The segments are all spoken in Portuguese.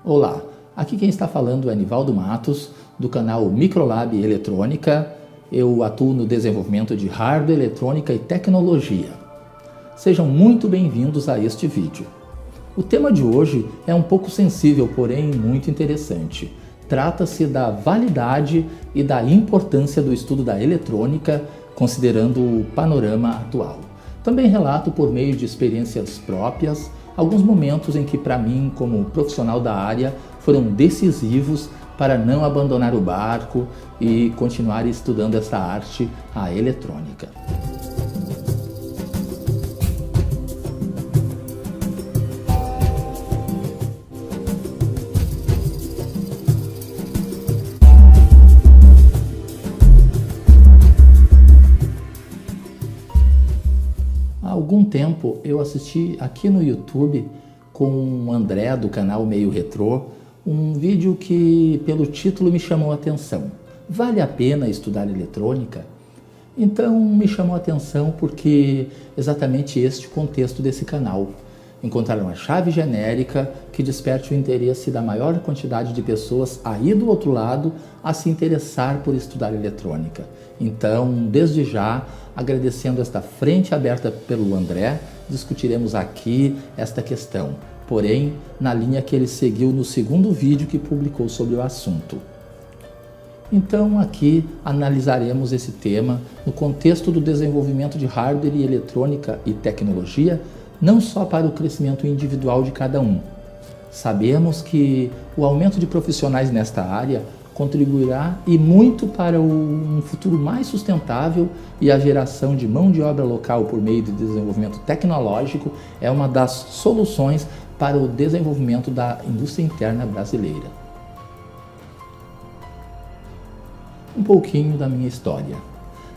Olá, aqui quem está falando é Nivaldo Matos, do canal Microlab Eletrônica. Eu atuo no desenvolvimento de hardware, eletrônica e tecnologia. Sejam muito bem-vindos a este vídeo. O tema de hoje é um pouco sensível, porém muito interessante. Trata-se da validade e da importância do estudo da eletrônica, considerando o panorama atual. Também relato por meio de experiências próprias alguns momentos em que, para mim, como profissional da área, foram decisivos para não abandonar o barco e continuar estudando essa arte, a eletrônica. Há algum tempo eu assisti aqui no YouTube com o André do canal Meio Retrô um vídeo que pelo título me chamou a atenção. Vale a pena estudar eletrônica? Então me chamou a atenção porque exatamente este contexto desse canal. Encontrar uma chave genérica que desperte o interesse da maior quantidade de pessoas aí do outro lado a se interessar por estudar eletrônica. Então, desde já, agradecendo esta frente aberta pelo André, discutiremos aqui esta questão, porém, na linha que ele seguiu no segundo vídeo que publicou sobre o assunto. Então, aqui analisaremos esse tema no contexto do desenvolvimento de hardware e eletrônica e tecnologia, não só para o crescimento individual de cada um. Sabemos que o aumento de profissionais nesta área contribuirá e muito para um futuro mais sustentável, e a geração de mão de obra local por meio de desenvolvimento tecnológico é uma das soluções para o desenvolvimento da indústria interna brasileira. Um pouquinho da minha história.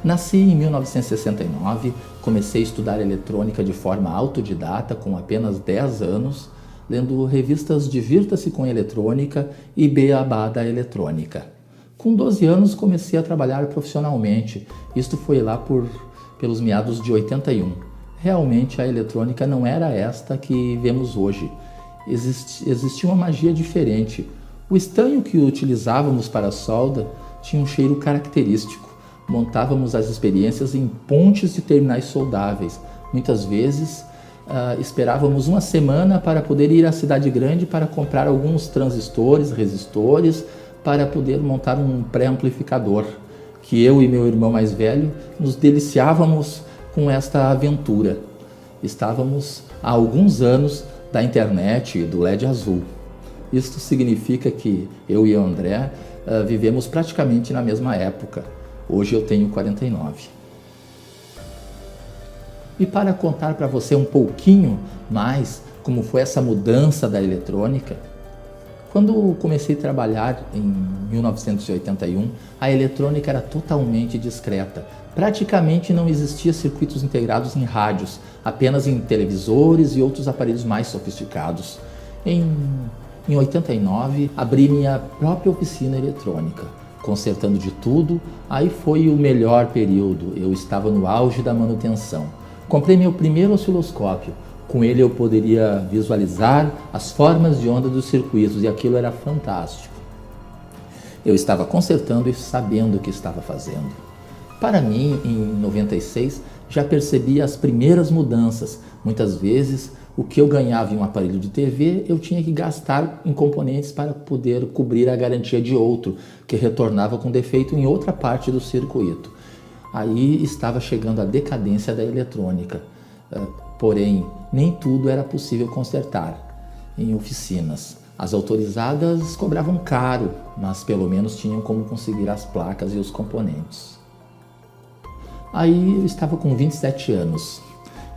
Nasci em 1969, comecei a estudar eletrônica de forma autodidata com apenas 10 anos, lendo revistas Divirta-se com Eletrônica e Beabá da Eletrônica. Com 12 anos comecei a trabalhar profissionalmente, isto foi lá pelos meados de 81. Realmente a eletrônica não era esta que vemos hoje, existia uma magia diferente. O estanho que utilizávamos para a solda tinha um cheiro característico. Montávamos as experiências em pontes de terminais soldáveis. Muitas vezes esperávamos uma semana para poder ir à cidade grande para comprar alguns transistores, resistores, para poder montar um pré-amplificador, que eu e meu irmão mais velho nos deliciávamos com esta aventura. Estávamos há alguns anos da internet e do LED azul. Isto significa que eu e o André vivemos praticamente na mesma época. Hoje eu tenho 49. E para contar para você um pouquinho mais como foi essa mudança da eletrônica, quando comecei a trabalhar em 1981, a eletrônica era totalmente discreta. Praticamente não existia circuitos integrados em rádios, apenas em televisores e outros aparelhos mais sofisticados. Em 89, abri minha própria oficina eletrônica, consertando de tudo. Aí foi o melhor período, eu estava no auge da manutenção. Comprei meu primeiro osciloscópio, com ele eu poderia visualizar as formas de onda dos circuitos e aquilo era fantástico. Eu estava consertando e sabendo o que estava fazendo. Para mim, em 96, já percebi as primeiras mudanças. Muitas vezes, o que eu ganhava em um aparelho de TV, eu tinha que gastar em componentes para poder cobrir a garantia de outro, que retornava com defeito em outra parte do circuito. Aí estava chegando a decadência da eletrônica. Porém, nem tudo era possível consertar em oficinas. As autorizadas cobravam caro, mas pelo menos tinham como conseguir as placas e os componentes. Aí eu estava com 27 anos.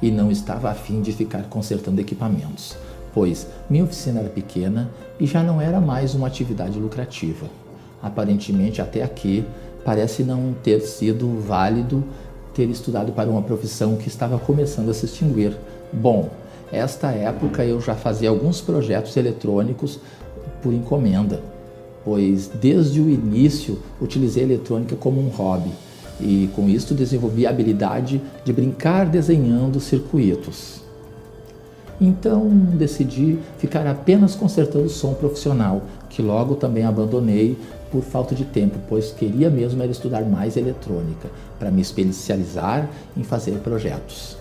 E não estava a fim de ficar consertando equipamentos, pois minha oficina era pequena e já não era mais uma atividade lucrativa. Aparentemente, até aqui, parece não ter sido válido ter estudado para uma profissão que estava começando a se extinguir. Bom, esta época eu já fazia alguns projetos eletrônicos por encomenda, pois desde o início utilizei a eletrônica como um hobby. E com isso desenvolvi a habilidade de brincar desenhando circuitos. Então decidi ficar apenas consertando som profissional, que logo também abandonei por falta de tempo, pois queria mesmo era estudar mais eletrônica, para me especializar em fazer projetos.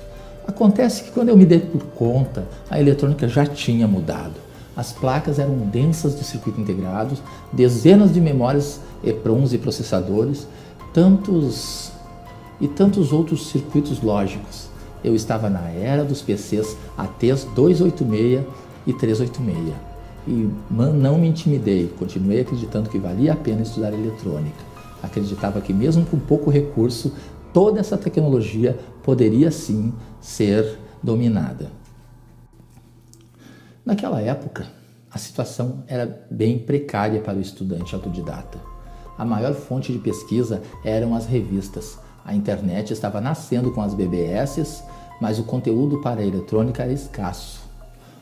Acontece que quando eu me dei por conta, a eletrônica já tinha mudado. As placas eram densas de circuito integrados, dezenas de memórias EPROMs e processadores, tantos outros circuitos lógicos. Eu estava na era dos PCs ATs 286 e 386. E não me intimidei, continuei acreditando que valia a pena estudar eletrônica. Acreditava que mesmo com pouco recurso, toda essa tecnologia poderia sim ser dominada. Naquela época, a situação era bem precária para o estudante autodidata. A maior fonte de pesquisa eram as revistas. A internet estava nascendo com as BBS, mas o conteúdo para a eletrônica era escasso.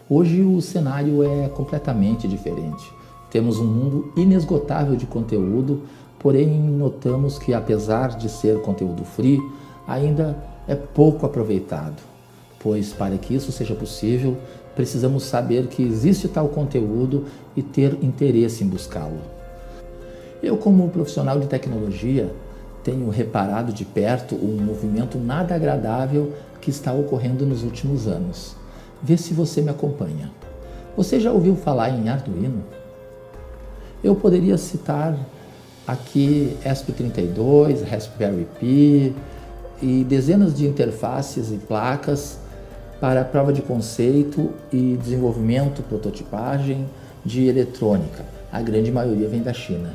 Hoje o cenário é completamente diferente. Temos um mundo inesgotável de conteúdo, porém notamos que apesar de ser conteúdo free, ainda é pouco aproveitado, pois para que isso seja possível, precisamos saber que existe tal conteúdo e ter interesse em buscá-lo. Eu, como profissional de tecnologia, tenho reparado de perto um movimento nada agradável que está ocorrendo nos últimos anos. Vê se você me acompanha. Você já ouviu falar em Arduino? Eu poderia citar aqui ESP32, Raspberry Pi e dezenas de interfaces e placas para prova de conceito e desenvolvimento, prototipagem de eletrônica. A grande maioria vem da China.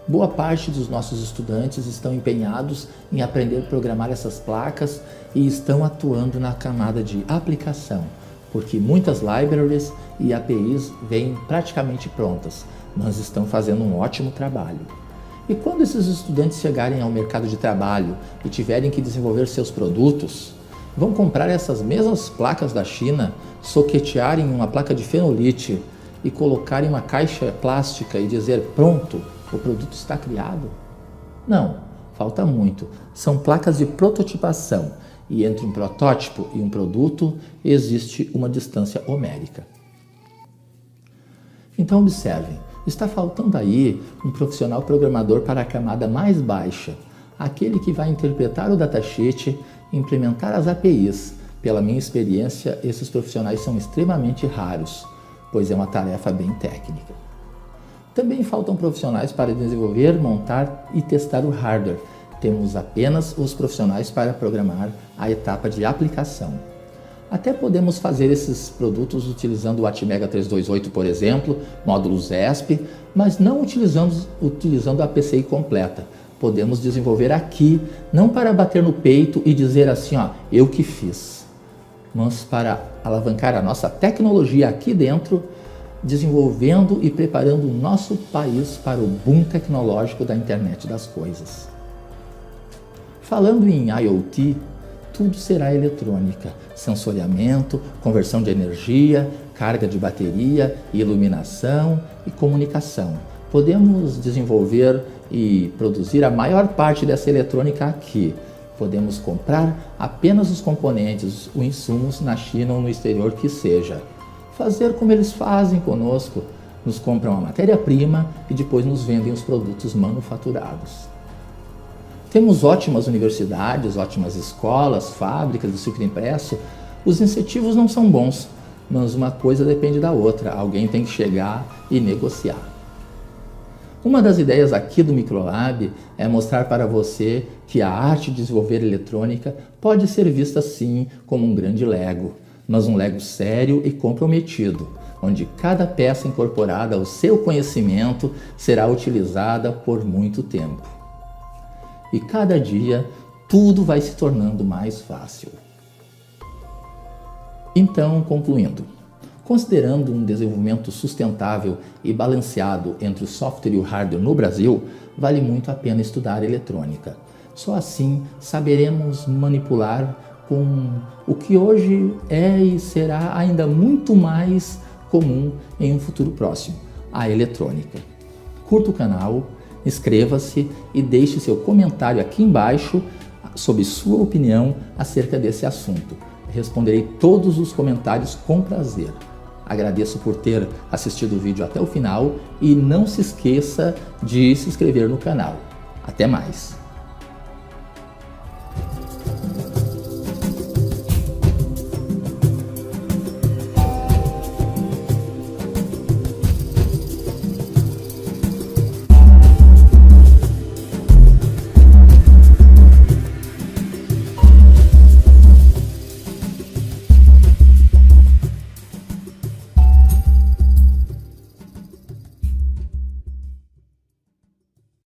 Boa parte dos nossos estudantes estão empenhados em aprender a programar essas placas e estão atuando na camada de aplicação, porque muitas libraries e APIs vêm praticamente prontas, mas estão fazendo um ótimo trabalho. E quando esses estudantes chegarem ao mercado de trabalho e tiverem que desenvolver seus produtos, vão comprar essas mesmas placas da China, soquetearem uma placa de fenolite e colocar em uma caixa plástica e dizer pronto, o produto está criado? Não, falta muito. São placas de prototipação e entre um protótipo e um produto existe uma distância homérica. Então observem, está faltando aí um profissional programador para a camada mais baixa, aquele que vai interpretar o datasheet e implementar as APIs. Pela minha experiência, esses profissionais são extremamente raros, pois é uma tarefa bem técnica. Também faltam profissionais para desenvolver, montar e testar o hardware. Temos apenas os profissionais para programar a etapa de aplicação. Até podemos fazer esses produtos utilizando o Atmega 328, por exemplo, módulos ESP, mas não utilizando a PCI completa. Podemos desenvolver aqui, não para bater no peito e dizer assim, ó, eu que fiz, mas para alavancar a nossa tecnologia aqui dentro, desenvolvendo e preparando o nosso país para o boom tecnológico da internet das coisas. Falando em IoT, tudo será eletrônica, sensoriamento, conversão de energia, carga de bateria, iluminação e comunicação. Podemos desenvolver e produzir a maior parte dessa eletrônica aqui. Podemos comprar apenas os componentes, os insumos na China ou no exterior que seja. Fazer como eles fazem conosco, nos compram a matéria-prima e depois nos vendem os produtos manufaturados. Temos ótimas universidades, ótimas escolas, fábricas de circuito impresso. Os incentivos não são bons, mas uma coisa depende da outra. Alguém tem que chegar e negociar. Uma das ideias aqui do Microlab é mostrar para você que a arte de desenvolver eletrônica pode ser vista sim como um grande Lego, mas um Lego sério e comprometido, onde cada peça incorporada ao seu conhecimento será utilizada por muito tempo. E cada dia tudo vai se tornando mais fácil. Então, concluindo, considerando um desenvolvimento sustentável e balanceado entre o software e o hardware no Brasil, vale muito a pena estudar eletrônica. Só assim saberemos manipular com o que hoje é e será ainda muito mais comum em um futuro próximo, a eletrônica. Curta o canal, inscreva-se e deixe seu comentário aqui embaixo sobre sua opinião acerca desse assunto. responderei todos os comentários com prazer. Agradeço por ter assistido o vídeo até o final e não se esqueça de se inscrever no canal. Até mais!